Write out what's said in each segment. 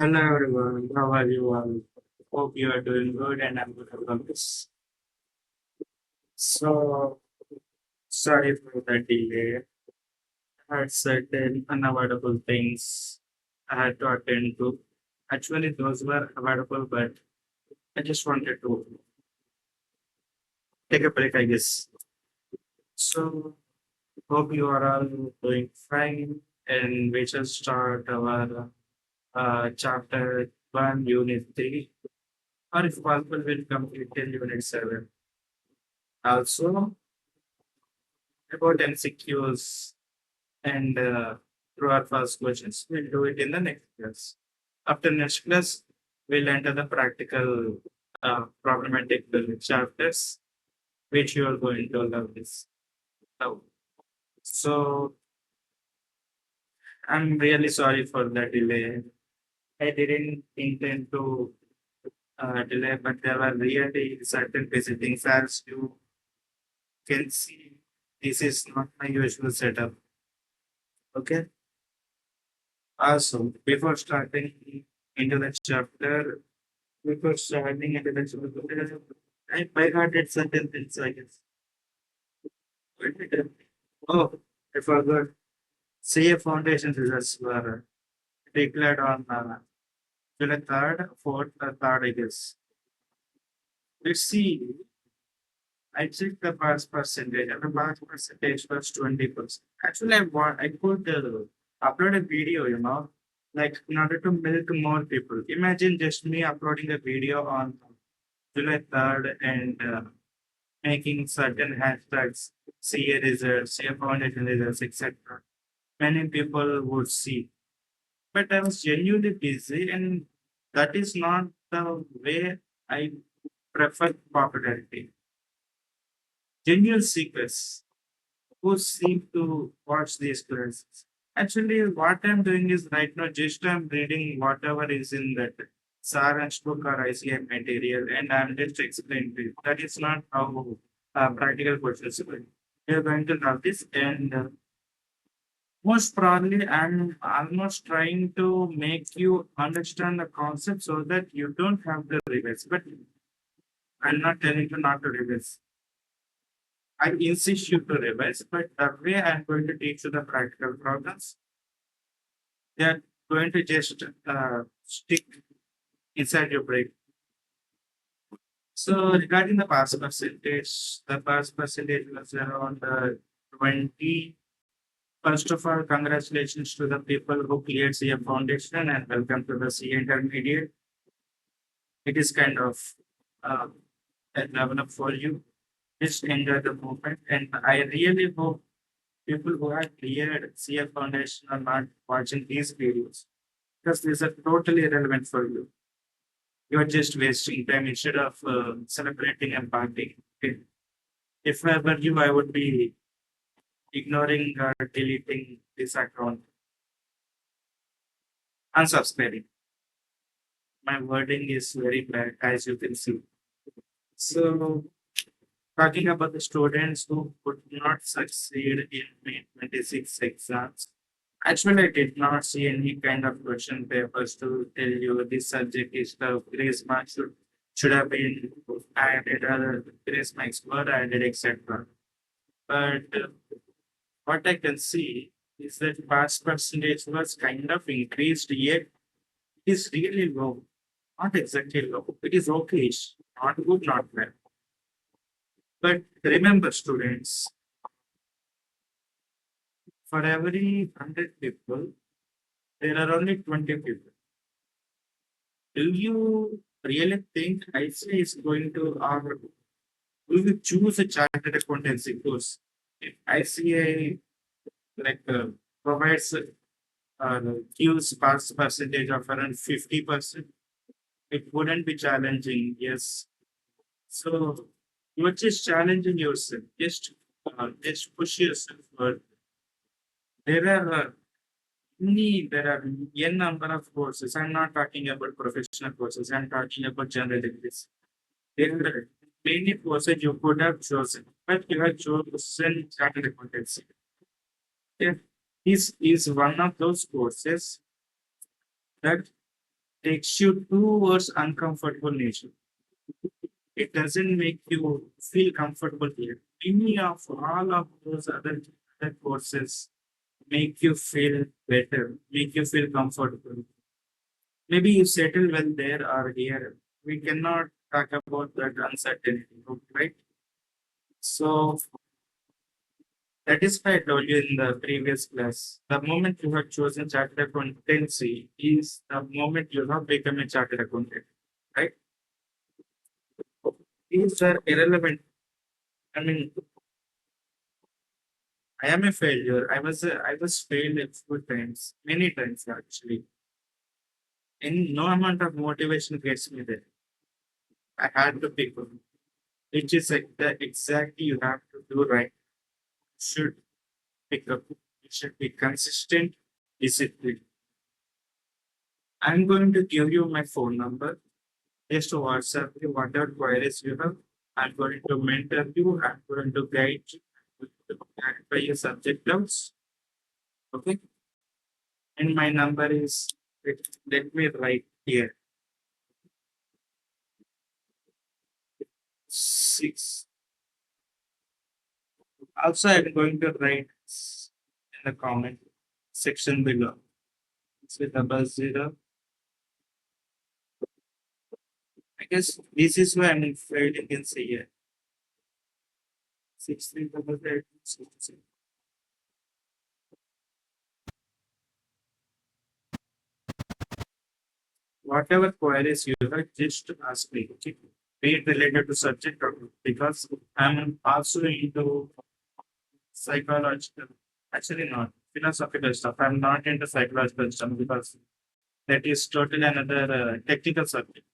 Hello everyone, how are you all? Hope you are doing good and I'm good about this. So, sorry for the delay. I had certain unavoidable things I had to attend to. Actually, those were avoidable, but I just wanted to take a break, I guess. So, hope you are all doing fine and we shall start our chapter 1, unit 3, or if possible, we'll complete till unit 7. Also, about MCQs and through our first questions. We'll do it in the next class. After next class, we'll enter the practical problematic chapters, which you are going to love this. Now, so I'm really sorry for the delay. I didn't intend to delay, but there were really certain visiting as you can see. This is not my usual setup. Okay. Also, before starting into the chapter, before starting into the chapter, I by hearted certain things, I guess. Oh, I forgot. CA Foundation results were declared on July 3rd, 4th, or 3rd, I guess. Let's see. I checked the pass percentage, and the pass percentage was 20%. Actually, I could upload a video, like in order to milk more people. Imagine just me uploading a video on July 3rd and making certain hashtags, CA results, CA foundation results, etc. Many people would see. But I was genuinely busy, and that is not the way I prefer popularity. Genuine seekers who seem to watch these classes. Actually, what I'm doing is right now just I'm reading whatever is in that Saransh book or ICAI material, and I'm just explaining to you. That is not how practical questions are. You're going to notice, and most probably, I'm almost trying to make you understand the concept so that you don't have the revise. But I'm not telling you not to revise. I insist you to revise, but the way I'm going to teach you the practical problems, they are going to just stick inside your brain. So regarding the pass percentage was around 20. First of all, congratulations to the people who cleared CA Foundation and welcome to the CA Intermediate. It is kind of uh, a level up for you. Just enjoy the moment, and I really hope people who have cleared CA Foundation are not watching these videos because these are totally irrelevant for you. You're just wasting time instead of celebrating and partying. Okay? If I were you, I would be ignoring or deleting this account, unsubscribing. My wording is very bad, as you can see. So, talking about the students who could not succeed in May 26 exams, actually, I did not see any kind of question papers to tell you this subject is the grace marks should have been added, or grace marks were added, etc. But what I can see is that pass percentage was kind of increased, yet it is really low. Not exactly low. It is okay. Not good, not bad. But remember, students, for every 100 people, there are only 20 people. Do you really think ICAI is going to, or will you choose a chartered accountancy course? If ICAI like provides gives pass percentage of around 50%, it wouldn't be challenging. Yes. So you're just challenging yourself. Just push yourself. But there are there are n number of courses. I'm not talking about professional courses. I'm talking about general degrees. There are many courses you could have chosen, but you have chosen chartered accountancy. Yeah. This is one of those courses that takes you towards uncomfortable nature. It doesn't make you feel comfortable here. Any of all of those other courses make you feel better, make you feel comfortable. Maybe you settle well there or here. We cannot talk about that uncertainty, right? So that is why I told you in the previous class. The moment you have chosen chartered accountancy is the moment you have become a chartered accountant, right? These are irrelevant. I mean, I am a failure. I was failed a few times, many times actually. And no amount of motivation gets me there. I had to pick one, which is like the exactly you have to do right. Should pick up. You should be consistent, disciplined. I'm going to give you my phone number. Just to WhatsApp you whatever queries you have. I'm going to mentor you. I'm going to guide you. I'm going to clarify your subject doubts. Okay. And my number is, let me write here, 6. Also, I'm going to write in the comment section below. It's with double zero. I guess this is why I'm failing in CA. 6388. Whatever queries you have, just ask me. Okay? Be it related to subject or not, because I'm also into psychological, actually not philosophical stuff. I'm not into psychological stuff because that is totally another technical subject.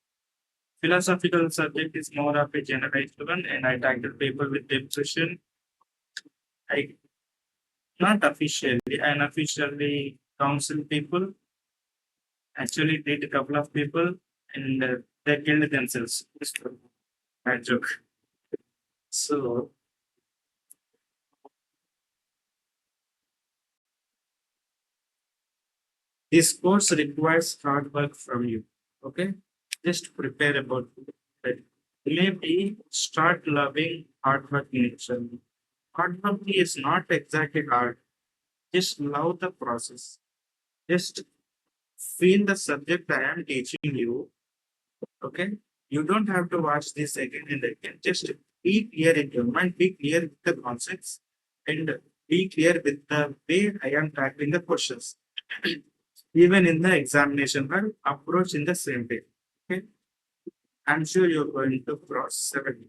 Philosophical subject is more of a generalized one, and I tackle people with depression. I not officially, unofficially counsel people. Actually, did a couple of people, and they killed themselves. Bad joke. So this course requires hard work from you. Okay, just prepare about it. Maybe start loving hard work nature. Hard work is not exactly hard. Just love the process. Just feel the subject I am teaching you. Okay, you don't have to watch this again and again. Just be clear in your mind. Be clear with the concepts, and be clear with the way I am tackling the questions. Even in the examination hall, approach in the same way. Okay, I'm sure you're going to cross 70.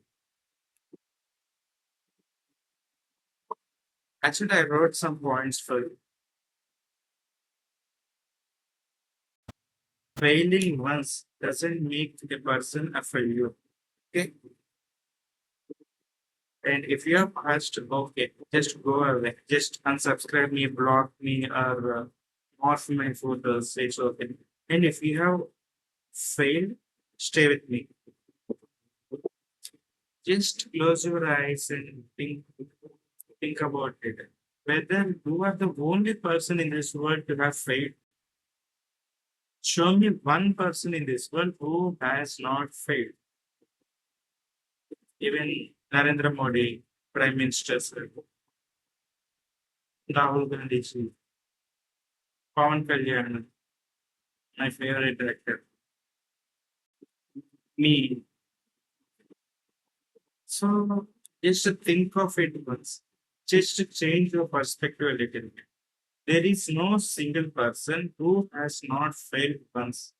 Actually, I wrote some points for you. Failing once doesn't make a person a failure. Okay, and if you have passed, okay, just go away. Just unsubscribe me, block me, or morph my photos. It's okay. And if you have failed, stay with me. Just close your eyes and think about it. Whether you are the only person in this world to have failed, show me one person in this world who has not failed. Even Narendra Modi, Prime Minister, sir, Rahul Gandhi, ji, Pawan Kalyan, my favorite actor, me. So just to think of it once, just to change your perspective a little bit. There is no single person who has not failed once,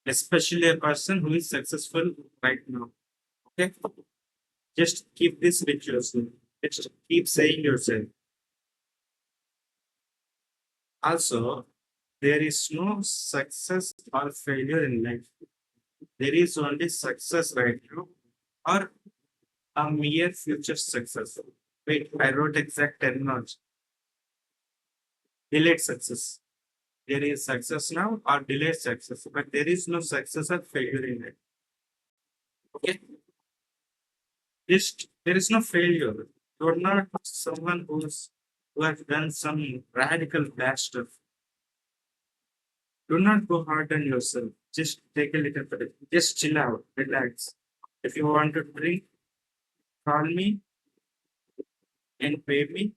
especially a person who is successful right now. Okay, just keep this with yourself. Just keep saying yourself. Also, there is no success or failure in life. There is only success right now or a mere future success. Wait, I wrote exact terminology. Delayed success. There is success now or delayed success, but there is no success or failure in it. Okay, just there is no failure. You're not someone who has done some radical bad stuff Do not go hard on yourself. Just take a little break. Just chill out, relax. If you want to drink, call me and pay me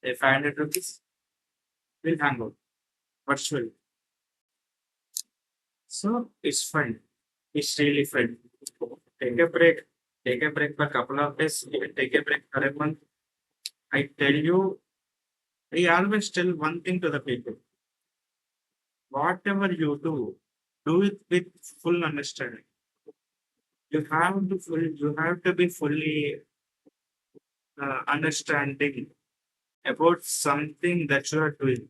a 500 rupees. We'll hang out virtually. So it's fun. It's really fun. Take a break. Take a break for a couple of days. Even take a break for a month. I tell you, I always tell one thing to the people. Whatever you do it with full understanding. You have to be fully understanding about something that you are doing.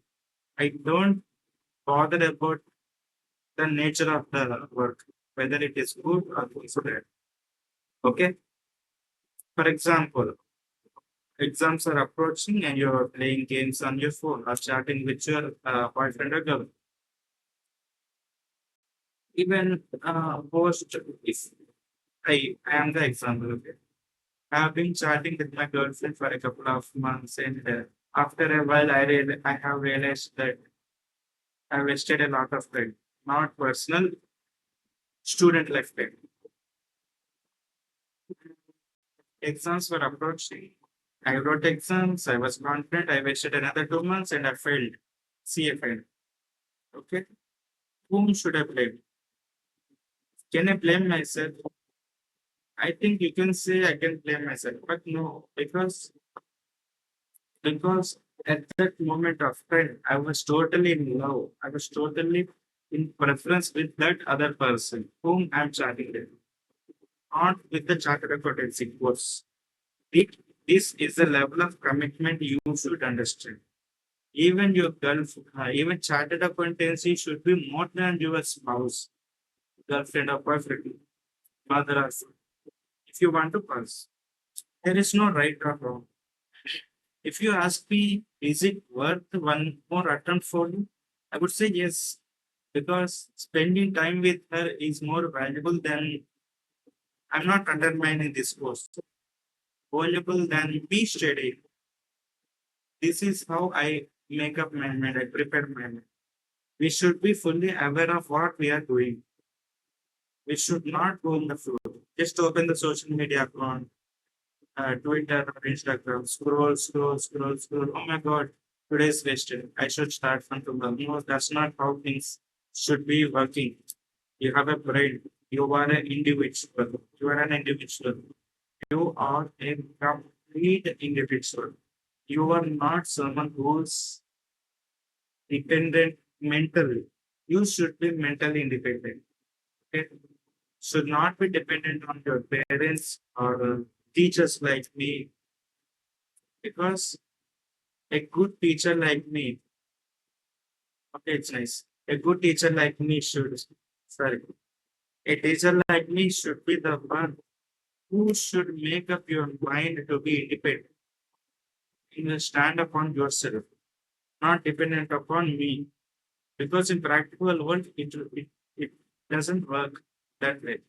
I don't bother about the nature of the work, whether it is good or bad. Okay. For example, exams are approaching and you're playing games on your phone or chatting with your boyfriend or girl. Even post if I am the example. Okay. I have been chatting with my girlfriend for a couple of months, and after a while, I have realized that I wasted a lot of time, not personal, student life time. Exams were approaching. I wrote exams. I was confident. I wasted another 2 months, and I failed. CA failed. Okay, whom should I blame? Can I blame myself? I think you can say I can blame myself, but no, because at that moment of time, I was totally in love. I was totally in preference with that other person whom I'm chatting with, not with the chartered accountancy course. It, this is the level of commitment you should understand. Even your even chartered accountancy should be more than your spouse, girlfriend or boyfriend, mother or son. If you want to pass, there is no right or wrong. If you ask me, is it worth one more attempt for you? I would say yes, because spending time with her is more valuable than, I'm not undermining this course, valuable than me studying. This is how I make up my mind, I prepare my mind. We should be fully aware of what we are doing. We should not go in the flow. Just open the social media account, Twitter or Instagram, scroll. Oh my God, today is wasted. I should start from tomorrow. No, that's not how things should be working. You have a brain. You are an individual. You are an individual. You are a complete individual. You are not someone who's dependent mentally. You should be mentally independent. Okay? Should not be dependent on your parents or teachers like me, because a good teacher like me, okay, it's nice. A good teacher like me should, sorry, a teacher like me should be the one who should make up your mind to be independent. You will stand upon yourself, not dependent upon me. Because in practical world, it doesn't work that way.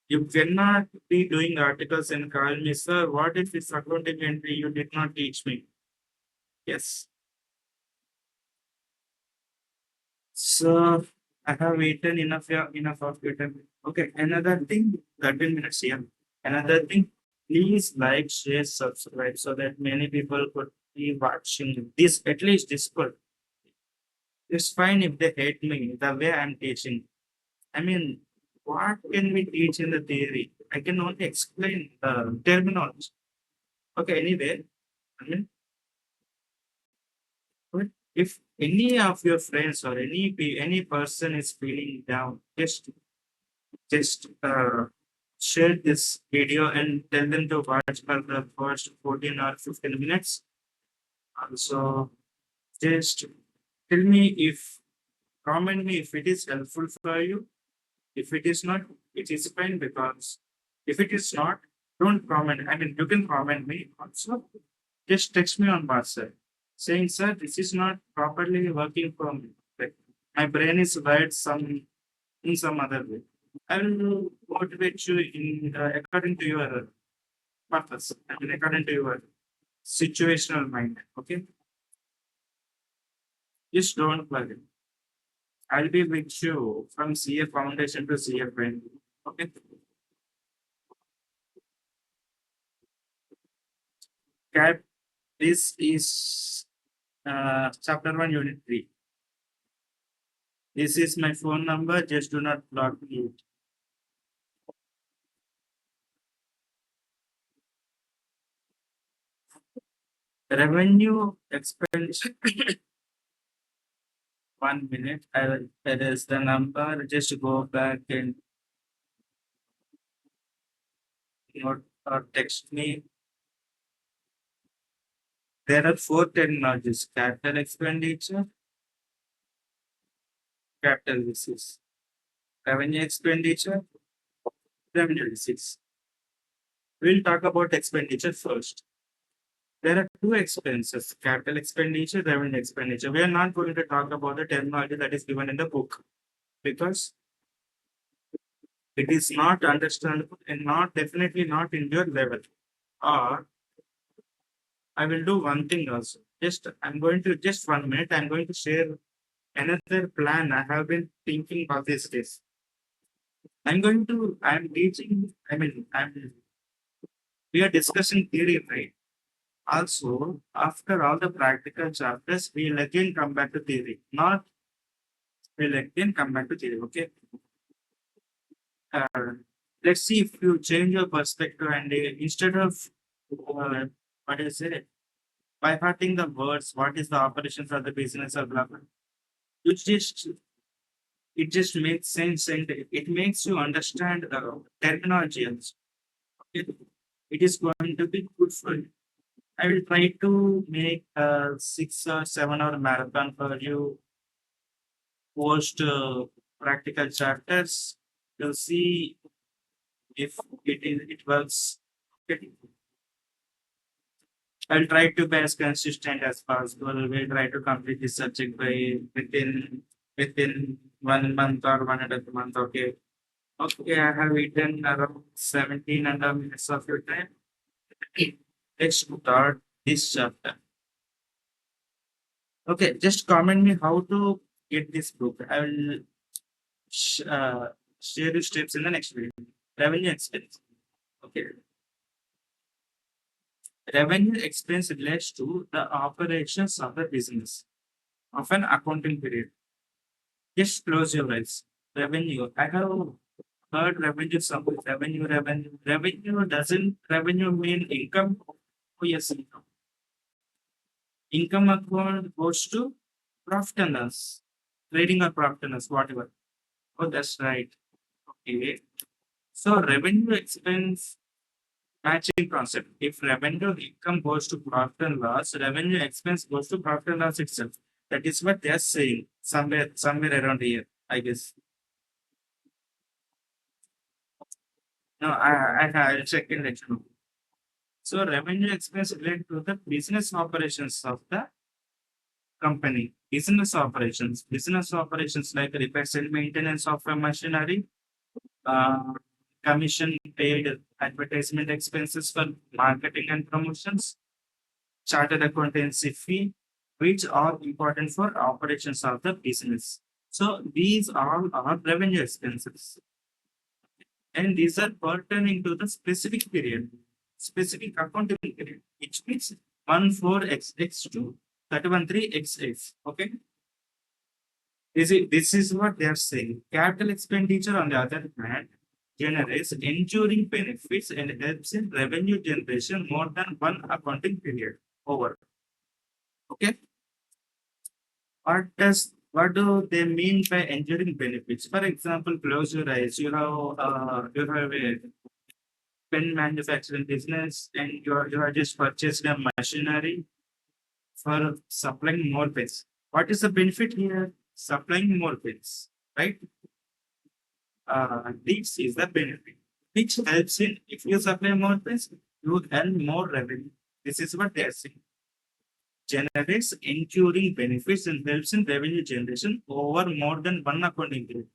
You cannot be doing articles and call me, sir, what if it's accounting entry you did not teach me? Yes. So I have eaten enough of your time. Okay, another thing, 13 minutes here. Another thing, please like, share, subscribe so that many people could be watching this, at least this part. It's fine if they hate me the way I'm teaching. I mean, what can we teach in the theory? I can only explain the terminology. Okay, anyway, I mean, but if any of your friends or any person is feeling down, just share this video and tell them to watch for the first 14 or 15 minutes. Also, just tell me if comment me if it is helpful for you. If it is not, it is fine, because if it is not, don't comment. I mean, you can comment me also. Just text me on WhatsApp saying, sir, this is not properly working for me. Like, my brain is wired in some other way. I will motivate you in according to your purpose. I mean, according to your situational mind. Okay, just don't worry. I'll be with you from CA foundation to CA friend. Okay. Cap, this is chapter 1, unit 3. This is my phone number. Just do not block me. Revenue expenditure. 1 minute. I will, that is the number. Just go back and note or text me. There are four terminologies: capital expenditure, capital receipts, revenue expenditure, revenue receipts. We'll talk about expenditure first. There are two expenses: capital expenditure, revenue expenditure. We are not going to talk about the terminology that is given in the book because it is not understandable and not definitely not in your level. Or I will do one thing also. Just I'm going to just 1 minute. I'm going to share another plan I have been thinking about these days. I'm teaching, we are discussing theory, right? Also, after all the practical chapters, we'll again come back to theory. Not, we'll again come back to theory, okay? Uh, let's see if you change your perspective and instead of, what is it? By hearting the words, what is the operations of the business or blah, blah. You just it just makes sense and it makes you understand the terminology also. It, it is going to be good for you. I will try to make a 6 or 7 hour marathon for you post practical chapters to see if it works. Okay. I'll try to be as consistent as possible. We'll try to complete this subject by within 1 month or 1.5 month. Okay. Okay, I have eaten around 17.5 minutes of your time. Let's start this chapter. Okay, just comment me how to get this book. I will share the steps in the next video. Revenue expense. Okay. Revenue expense relates to the operations of the business of an accounting period. Just close your eyes. Revenue. I have heard revenue somewhere. Revenue doesn't revenue mean income? Oh, yes, income. Income account goes to profit and loss, trading or profit and loss, whatever. Oh, that's right. Okay. So revenue expense matching concept. If revenue income goes to profit and loss, revenue expense goes to profit and loss itself. That is what they are saying somewhere around here, I guess. No, I'll check and let you know. So revenue expense related to the business operations of the company. Business operations like repairs and maintenance of a machinery, uh, commission paid advertisement expenses for marketing and promotions, chartered accountancy fee, which are important for operations of the business. So these all are revenue expenses. And these are pertaining to the specific period, specific accounting period, which means 14xx to 313xx. Okay. This is what they are saying. Capital expenditure, on the other hand, generates enduring benefits and helps in revenue generation more than one accounting period. Over. Okay. What do they mean by enduring benefits? For example, close your eyes. You have a pen manufacturing business and you are just purchased a machinery for supplying more pens. What is the benefit here? Supplying more pens, right? This is the benefit, which helps in if you supply more pens, you earn more revenue. This is what they are saying. Generates enduring benefits and helps in revenue generation over more than one accounting period.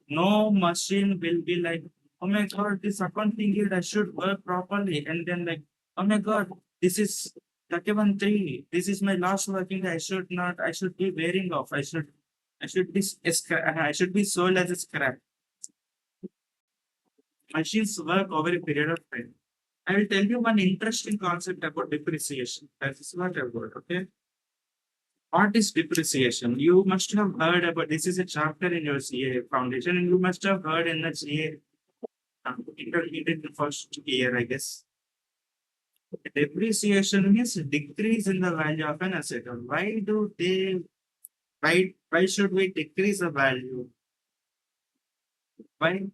No machine will be like, oh my god, this accounting year I should work properly, and then like, oh my god, this is 31 3. This is my last working day. I should be wearing off. I should be sold as a scrap. Machines work over a period of time. I will tell you one interesting concept about depreciation. That is what I've got. Okay. What is depreciation? You must have heard about this is a chapter in your CA foundation, and you must have heard in the CA intermediate in the first year, I guess. Depreciation means decrease in the value of an asset. Why do they why should we decrease the value? Why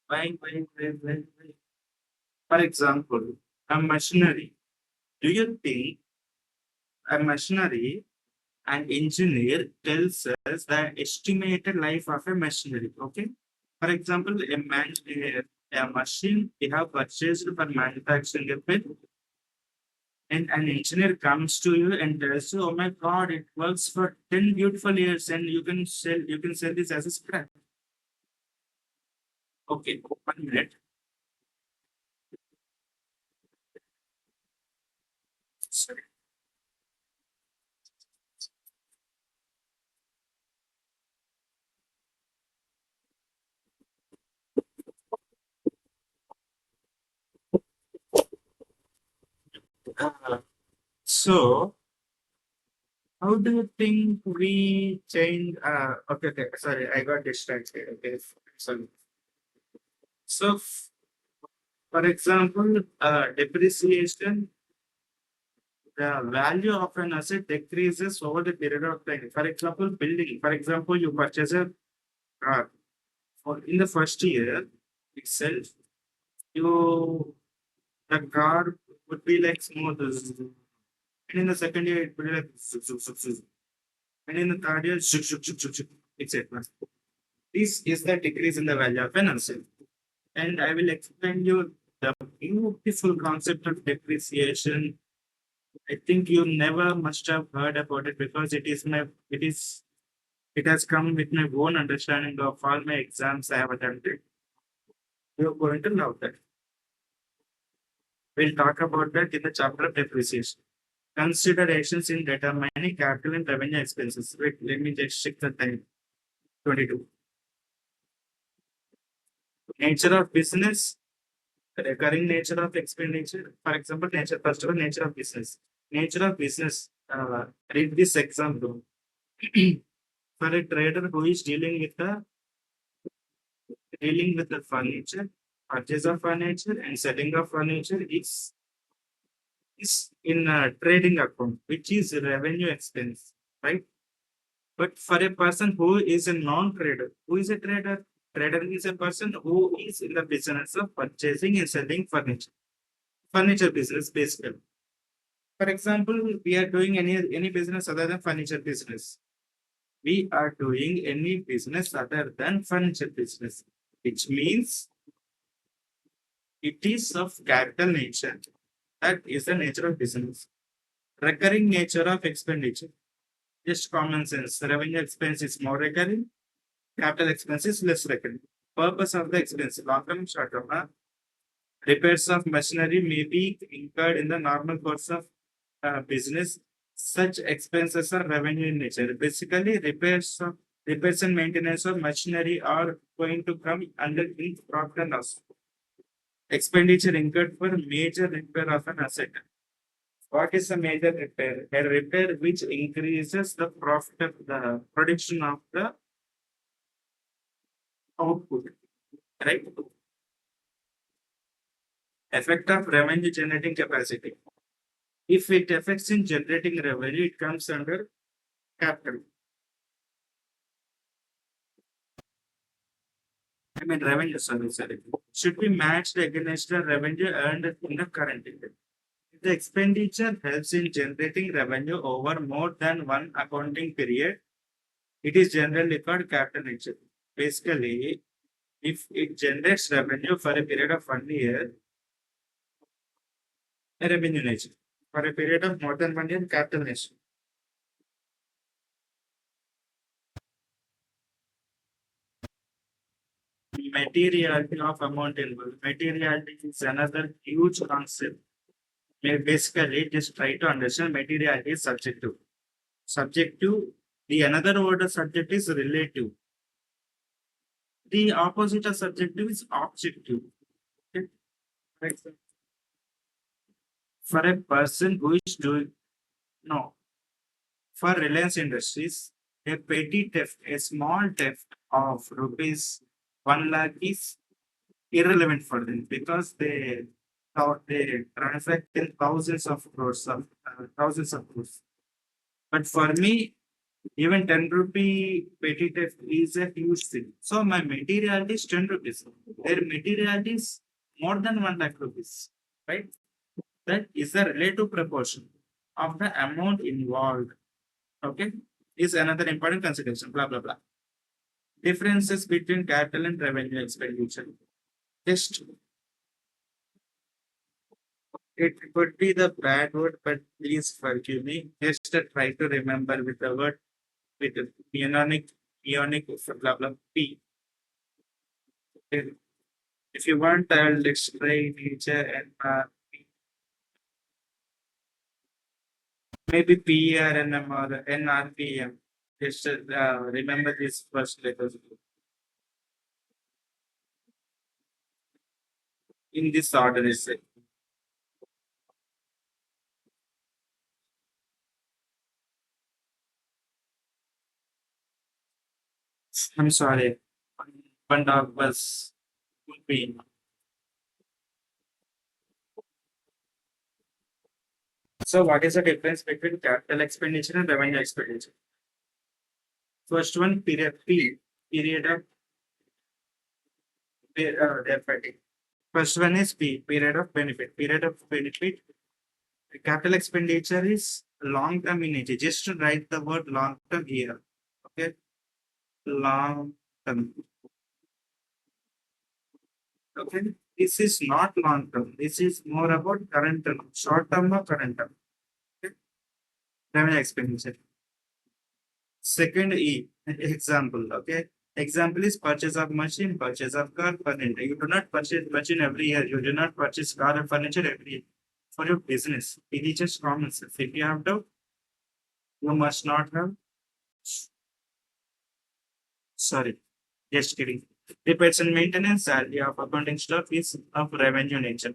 why? For example, a machinery. Do you think a machinery an engineer tells us the estimated life of a machinery? Okay. For example, a machine we have purchased for manufacturing a pen, and an engineer comes to you and tells you, "Oh my God, it works for 10 beautiful years, and you can sell this as a scrap." Okay, 1 minute. Sorry. So, how do you think we change? Okay, sorry, I got distracted. Okay, sorry. So, for example, depreciation, the value of an asset decreases over the period of time. For example, building. For example, you purchase a car. In the first year itself, you the car would be like smooth, and in the second year it would be like zuk, zuk, zuk, zuk. And in the third year, shuk, shuk, shuk, shuk, shuk, etc. This is the decrease in the value of an asset. And I will explain you the beautiful concept of depreciation. I think you never must have heard about it because it has come with my own understanding of all my exams I have attempted. You're going to love that. We'll talk about that in the chapter of depreciation. Considerations in determining capital and revenue expenses. Wait, let me just check the time. 22. Nature of business, recurring nature of expenditure. For example, first of all, nature of business. Nature of business. Read this example. For a trader who is dealing with the furniture, purchase of furniture and selling of furniture is in a trading account, which is revenue expense, right? But for a person who is a non-trader, who is a trader? Trader is a person who is in the business of purchasing and selling furniture. Furniture business, basically. For example, we are doing any business other than furniture business. We are doing any business other than furniture business, which means it is of capital nature. That is the nature of business. Recurring nature of expenditure. Just common sense. Revenue expense is more recurring, capital expense is less recurring. Purpose of the expense, long term, short term. Repairs of machinery may be incurred in the normal course of business. Such expenses are revenue in nature. Basically, repairs and maintenance of machinery are going to come under profit and loss. Expenditure incurred for major repair of an asset. What is a major repair? A repair which increases the profit of the production of the output, right? Effect of revenue generating capacity. If it affects in generating revenue, it comes under capital. I mean revenue, sorry. Should be matched against the revenue earned in the current year. If the expenditure helps in generating revenue over more than one accounting period, it is generally called capital nature. Basically, if it generates revenue for a period of 1 year, a revenue nature. For a period of more than 1 year, capital nature. Materiality of amount involved. Materiality is another huge concept. Basically, just try to understand materiality is subjective. Subjective The another word of subject is relative. The opposite of subjective is objective. Okay? For example, for a person who is doing no, for Reliance Industries, a petty theft, a small theft of rupees 1 lakh is irrelevant for them because they thought they transact in thousands of crores. But for me, even 10 rupee petty theft is a huge thing. So my materiality is 10 rupees. Their materiality is more than 1 lakh rupees. Right? That is the relative proportion of the amount involved. Okay? Is another important consideration. Blah blah blah. Differences between capital and revenue expenditure. Just it could be the bad word, but please forgive me. Just try to remember with the word with the ionic blah blah P. If you want, I'll explain nature and maybe PRNM or NRPM. Just remember this first letters in this order. Is it? I'm sorry. One dog was would be. So, what is the difference between capital expenditure and revenue expenditure? First one, period P, period of benefit. First one is P, period of benefit. Period of benefit. Capital expenditure is long term in nature. Just to write the word long term here. Okay, long term. Okay, this is not long term. This is more about current term, short term or current term. Okay, revenue expenditure. Second E, example. Okay, example is purchase of machine, purchase of car, furniture. You do not purchase machine every year. You do not purchase car and furniture every year for your business. It is just common sense. If you have to, you must not have. Sorry, just kidding. Repairs and maintenance salary of accounting staff is of revenue nature.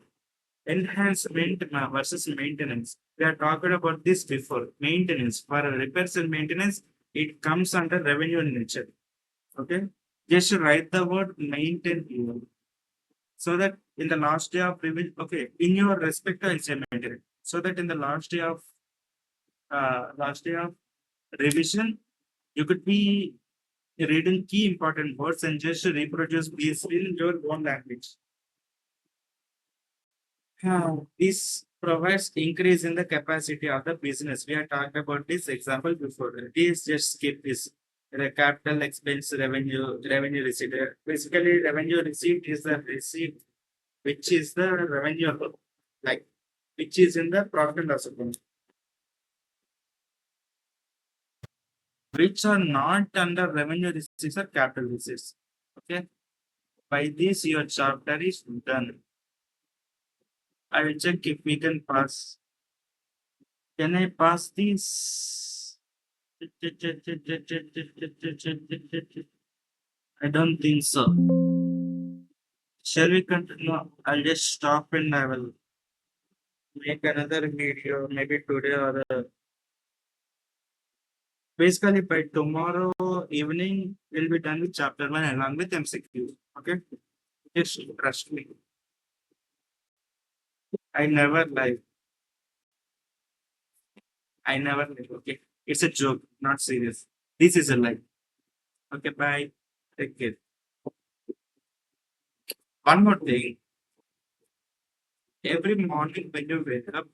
Enhancement versus maintenance. We are talking about this before. Maintenance for repairs and maintenance, it comes under revenue nature. Okay, just write the word maintain here. So that in the last day of revision, okay, in your respect to say maintenance. So that in the last day of revision, you could be reading key important words and just reproduce these in your own language. This provides increase in the capacity of the business. We are talking about this example before. Please just skip this. The capital expense revenue receipt. Basically, revenue receipt is the receipt which is the revenue like which is in the profit and loss account, which are not under revenue receipts or capital receipts. Okay. By this, your chapter is done. I will check if we can pass. Can I pass this? I don't think so. Shall we continue? I'll just stop and I will make another video maybe today or basically by tomorrow evening we'll be done with chapter 1 along with MCQ. Okay? Just trust me. I never lie. I never lie. Okay. It's a joke, not serious. This is a lie. Okay, bye. Take care. One more thing. Every morning when you wake up,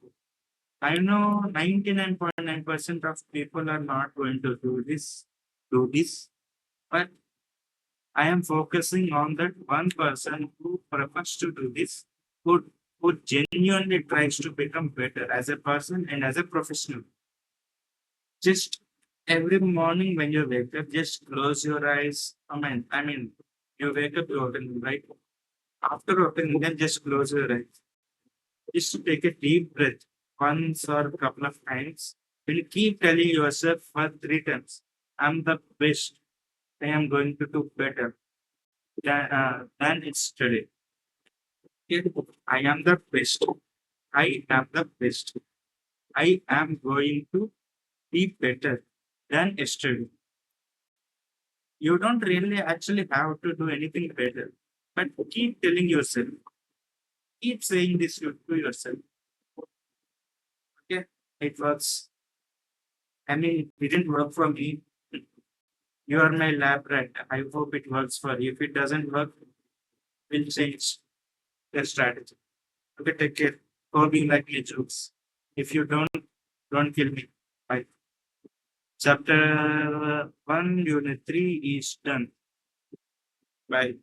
I know 99.9% of people are not going to do this, but I am focusing on that one person who prefers to do this, who genuinely tries to become better as a person and as a professional. Just every morning when you wake up, just close your eyes. I mean, you wake up, you open them, right? After opening them, just close your eyes. Just to take a deep breath once or a couple of times. Will keep telling yourself for 3 times. I'm the best. I am going to do better than yesterday. Okay? I am the best. I am the best. I am going to be better than yesterday. You don't really actually have to do anything better, but keep telling yourself, keep saying this to yourself. Okay, it works. I mean, it didn't work for me. You are my lab rat. I hope it works for you. If it doesn't work, we'll change the strategy. Okay, take care. Hope you like my jokes. If you don't kill me. Bye. Chapter 1, Unit 3 is done. Bye.